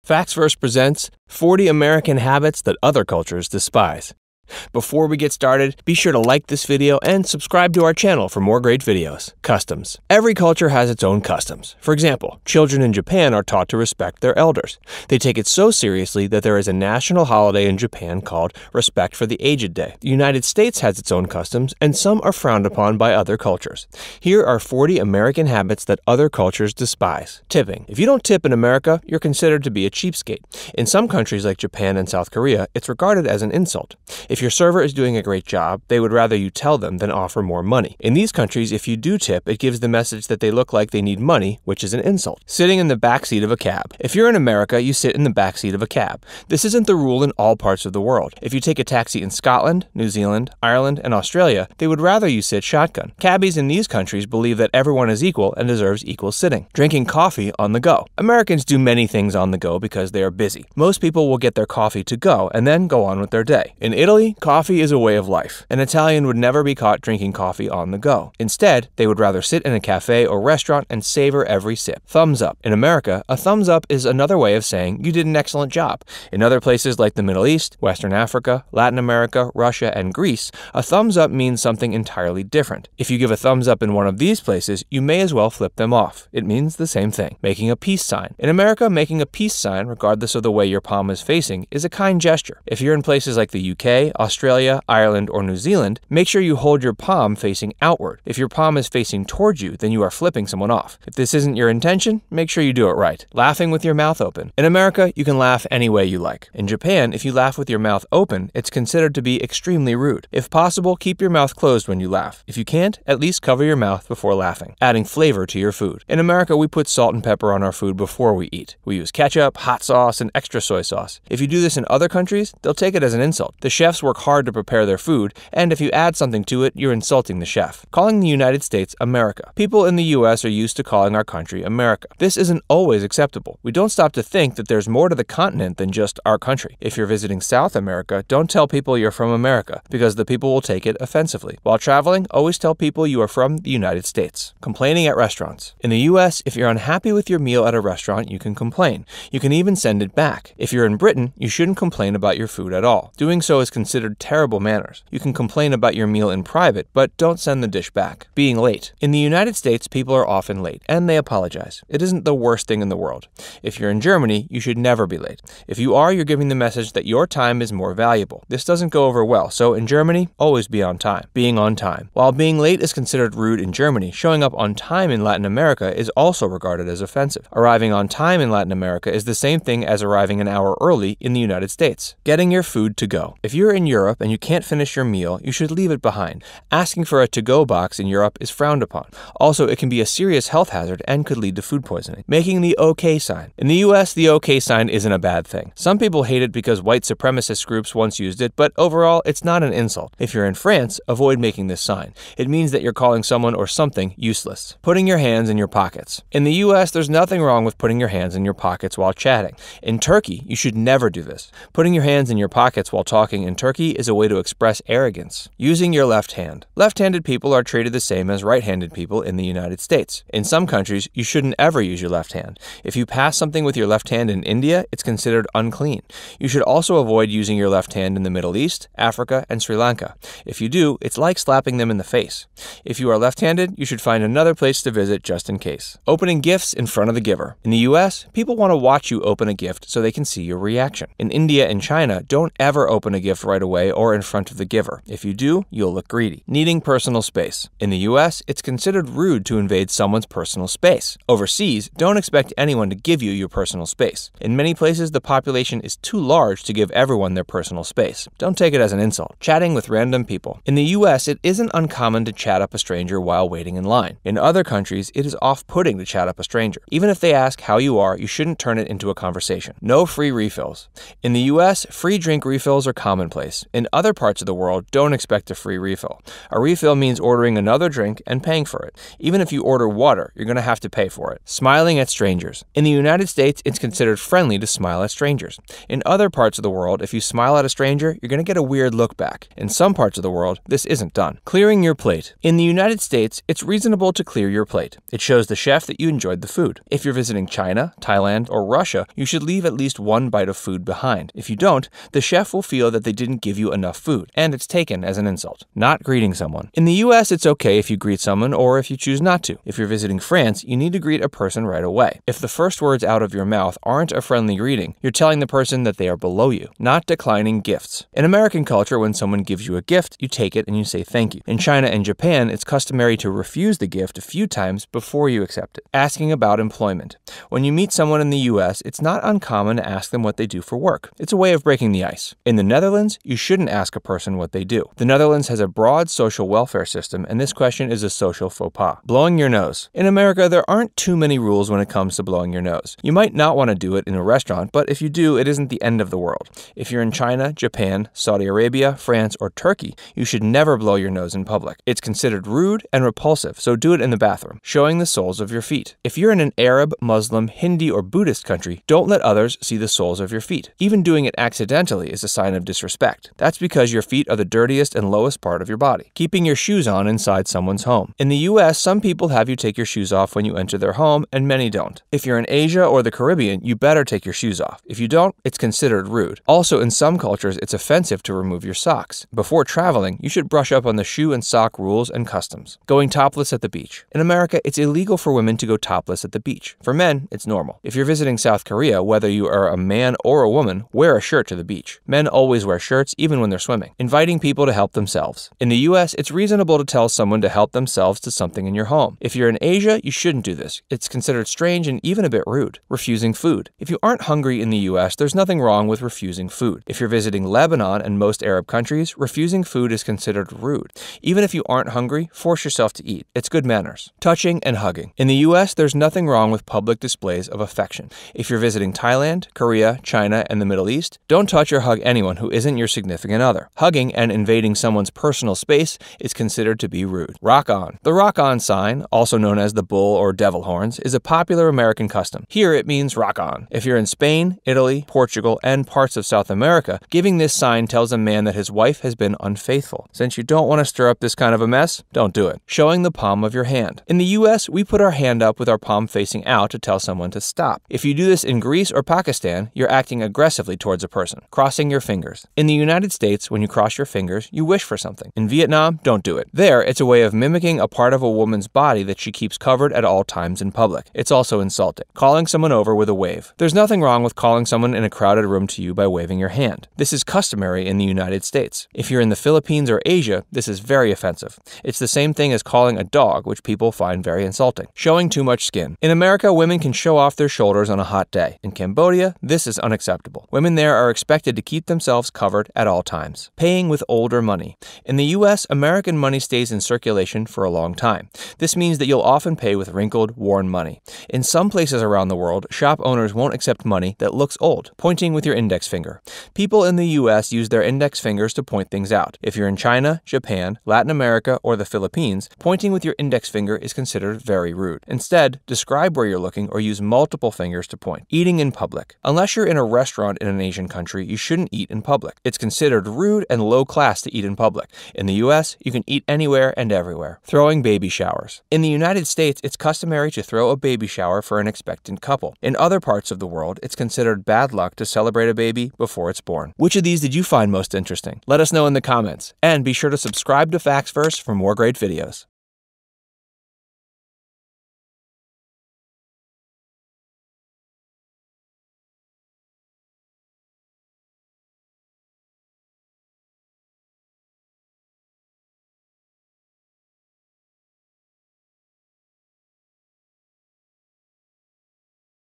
Facts Verse presents 40 American Habits That Other Cultures Despise. Before we get started, be sure to like this video and subscribe to our channel for more great videos. Customs. Every culture has its own customs. For example, children in Japan are taught to respect their elders. They take it so seriously that there is a national holiday in Japan called Respect for the Aged Day. The United States has its own customs, and some are frowned upon by other cultures. Here are 40 American habits that other cultures despise. Tipping. If you don't tip in America, you're considered to be a cheapskate. In some countries like Japan and South Korea, it's regarded as an insult. If your server is doing a great job, they would rather you tell them than offer more money. In these countries, if you do tip, it gives the message that they look like they need money, which is an insult. Sitting in the backseat of a cab. If you're in America, you sit in the backseat of a cab. This isn't the rule in all parts of the world. If you take a taxi in Scotland, New Zealand, Ireland, and Australia, they would rather you sit shotgun. Cabbies in these countries believe that everyone is equal and deserves equal sitting. Drinking coffee on the go. Americans do many things on the go because they are busy. Most people will get their coffee to go and then go on with their day. In Italy, coffee is a way of life. An Italian would never be caught drinking coffee on the go. Instead, they would rather sit in a cafe or restaurant and savor every sip. Thumbs up. In America, a thumbs up is another way of saying you did an excellent job. In other places like the Middle East, Western Africa, Latin America, Russia, and Greece, a thumbs up means something entirely different. If you give a thumbs up in one of these places, you may as well flip them off. It means the same thing. Making a peace sign. In America, making a peace sign, regardless of the way your palm is facing, is a kind gesture. If you're in places like the UK, Australia, Ireland, or New Zealand, make sure you hold your palm facing outward. If your palm is facing towards you, then you are flipping someone off. If this isn't your intention, make sure you do it right. Laughing with your mouth open. In America, you can laugh any way you like. In Japan, if you laugh with your mouth open, it's considered to be extremely rude. If possible, keep your mouth closed when you laugh. If you can't, at least cover your mouth before laughing. Adding flavor to your food. In America, we put salt and pepper on our food before we eat. We use ketchup, hot sauce, and extra soy sauce. If you do this in other countries, they'll take it as an insult. The chefs work hard to prepare their food, and if you add something to it, you're insulting the chef. Calling the United States America. People in the US are used to calling our country America. This isn't always acceptable. We don't stop to think that there's more to the continent than just our country. If you're visiting South America, don't tell people you're from America, because the people will take it offensively. While traveling, always tell people you are from the United States. Complaining at restaurants. In the US, if you're unhappy with your meal at a restaurant, you can complain. You can even send it back. If you're in Britain, you shouldn't complain about your food at all. Doing so is considered terrible manners. You can complain about your meal in private, but don't send the dish back. Being late. In the United States, people are often late, and they apologize. It isn't the worst thing in the world. If you're in Germany, you should never be late. If you are, you're giving the message that your time is more valuable. This doesn't go over well, so in Germany, always be on time. Being on time. While being late is considered rude in Germany, showing up on time in Latin America is also regarded as offensive. Arriving on time in Latin America is the same thing as arriving an hour early in the United States. Getting your food to go. If you're in Europe and you can't finish your meal, you should leave it behind. Asking for a to-go box in Europe is frowned upon. Also, it can be a serious health hazard and could lead to food poisoning. Making the OK sign. In the US, the OK sign isn't a bad thing. Some people hate it because white supremacist groups once used it, but overall, it's not an insult. If you're in France, avoid making this sign. It means that you're calling someone or something useless. Putting your hands in your pockets. In the US, there's nothing wrong with putting your hands in your pockets while chatting. In Turkey, you should never do this. Putting your hands in your pockets while talking in Turkey is a way to express arrogance. Using your left hand. Left-handed people are treated the same as right-handed people in the United States. In some countries, you shouldn't ever use your left hand. If you pass something with your left hand in India, it's considered unclean. You should also avoid using your left hand in the Middle East, Africa, and Sri Lanka. If you do, it's like slapping them in the face. If you are left-handed, you should find another place to visit just in case. Opening gifts in front of the giver. In the US, people want to watch you open a gift so they can see your reaction. In India and China, don't ever open a gift right away or in front of the giver. If you do, you'll look greedy. Needing personal space. In the US, it's considered rude to invade someone's personal space. Overseas, don't expect anyone to give you your personal space. In many places, the population is too large to give everyone their personal space. Don't take it as an insult. Chatting with random people. In the US, it isn't uncommon to chat up a stranger while waiting in line. In other countries, it is off-putting to chat up a stranger. Even if they ask how you are, you shouldn't turn it into a conversation. No free refills. In the US, free drink refills are commonplace. place. In other parts of the world, don't expect a free refill. A refill means ordering another drink and paying for it. Even if you order water, you're going to have to pay for it. Smiling at strangers. In the United States, it's considered friendly to smile at strangers. In other parts of the world, if you smile at a stranger, you're going to get a weird look back. In some parts of the world, this isn't done. Clearing your plate. In the United States, it's reasonable to clear your plate. It shows the chef that you enjoyed the food. If you're visiting China, Thailand, or Russia, you should leave at least one bite of food behind. If you don't, the chef will feel that they didn't give you enough food, and it's taken as an insult. Not greeting someone. In the US, it's okay if you greet someone or if you choose not to. If you're visiting France, you need to greet a person right away. If the first words out of your mouth aren't a friendly greeting, you're telling the person that they are below you. Not declining gifts. In American culture, when someone gives you a gift, you take it and you say thank you. In China and Japan, it's customary to refuse the gift a few times before you accept it. Asking about employment. When you meet someone in the US, it's not uncommon to ask them what they do for work. It's a way of breaking the ice. In the Netherlands, you shouldn't ask a person what they do. The Netherlands has a broad social welfare system, and this question is a social faux pas. Blowing your nose. In America, there aren't too many rules when it comes to blowing your nose. You might not want to do it in a restaurant, but if you do, it isn't the end of the world. If you're in China, Japan, Saudi Arabia, France, or Turkey, you should never blow your nose in public. It's considered rude and repulsive, so do it in the bathroom. Showing the soles of your feet. If you're in an Arab, Muslim, Hindi, or Buddhist country, don't let others see the soles of your feet. Even doing it accidentally is a sign of disrespect. That's because your feet are the dirtiest and lowest part of your body. Keeping your shoes on inside someone's home. In the US, some people have you take your shoes off when you enter their home, and many don't. If you're in Asia or the Caribbean, you better take your shoes off. If you don't, it's considered rude. Also, in some cultures, it's offensive to remove your socks. Before traveling, you should brush up on the shoe and sock rules and customs. Going topless at the beach. In America, it's illegal for women to go topless at the beach. For men, it's normal. If you're visiting South Korea, whether you are a man or a woman, wear a shirt to the beach. Men always wear shirts, even when they're swimming. Inviting people to help themselves. In the US, it's reasonable to tell someone to help themselves to something in your home. If you're in Asia, you shouldn't do this. It's considered strange and even a bit rude. Refusing food. If you aren't hungry in the US, there's nothing wrong with refusing food. If you're visiting Lebanon and most Arab countries, refusing food is considered rude. Even if you aren't hungry, force yourself to eat. It's good manners. Touching and hugging. In the US, there's nothing wrong with public displays of affection. If you're visiting Thailand, Korea, China, and the Middle East, don't touch or hug anyone who isn't your significant other. Hugging and invading someone's personal space is considered to be rude. Rock on. The rock on sign, also known as the bull or devil horns, is a popular American custom. Here it means rock on. If you're in Spain, Italy, Portugal, and parts of South America, giving this sign tells a man that his wife has been unfaithful. Since you don't want to stir up this kind of a mess, don't do it. Showing the palm of your hand. In the US, we put our hand up with our palm facing out to tell someone to stop. If you do this in Greece or Pakistan, you're acting aggressively towards a person. Crossing your fingers. In the United States, when you cross your fingers, you wish for something. In Vietnam, don't do it. There, it's a way of mimicking a part of a woman's body that she keeps covered at all times in public. It's also insulting. Calling someone over with a wave. There's nothing wrong with calling someone in a crowded room to you by waving your hand. This is customary in the United States. If you're in the Philippines or Asia, this is very offensive. It's the same thing as calling a dog, which people find very insulting. Showing too much skin. In America, women can show off their shoulders on a hot day. In Cambodia, this is unacceptable. Women there are expected to keep themselves covered at all times. Paying with older money. In the US, American money stays in circulation for a long time. This means that you'll often pay with wrinkled, worn money. In some places around the world, shop owners won't accept money that looks old. Pointing with your index finger. People in the US use their index fingers to point things out. If you're in China, Japan, Latin America, or the Philippines, pointing with your index finger is considered very rude. Instead, describe where you're looking or use multiple fingers to point. Eating in public. Unless you're in a restaurant in an Asian country, you shouldn't eat in public. It's considered rude and low class to eat in public. In the US, you can eat anywhere and everywhere. Throwing baby showers. In the United States, it's customary to throw a baby shower for an expectant couple. In other parts of the world, it's considered bad luck to celebrate a baby before it's born. Which of these did you find most interesting? Let us know in the comments. And be sure to subscribe to Facts Verse for more great videos.